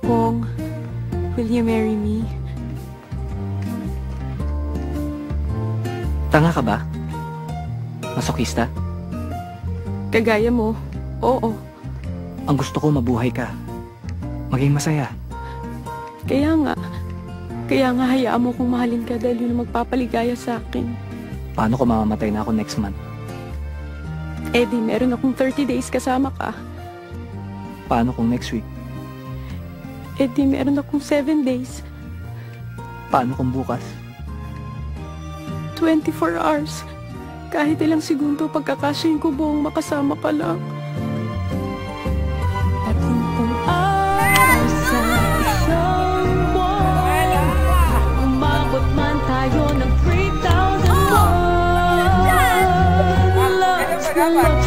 Bong, will you marry me? Tanga ka ba? Masokista? Kagaya mo, oo. Ang gusto ko mabuhay ka. Maging masaya. Kaya nga hayaan mo kong mahalin ka dahil yun ang magpapaligaya sa akin. Paano kung mamamatay na ako next month? Eh di, meron akong 30 days kasama ka. Paano kung next week? Eh di, meron akong 7 days. Paano kung bukas? 24 hours. Kahit ilang segundo pagkakasyahin ko buong makasama ka lang. 30 araw sa isang buwan. Umabot man tayo ng 3,000 buwan. Loves na loves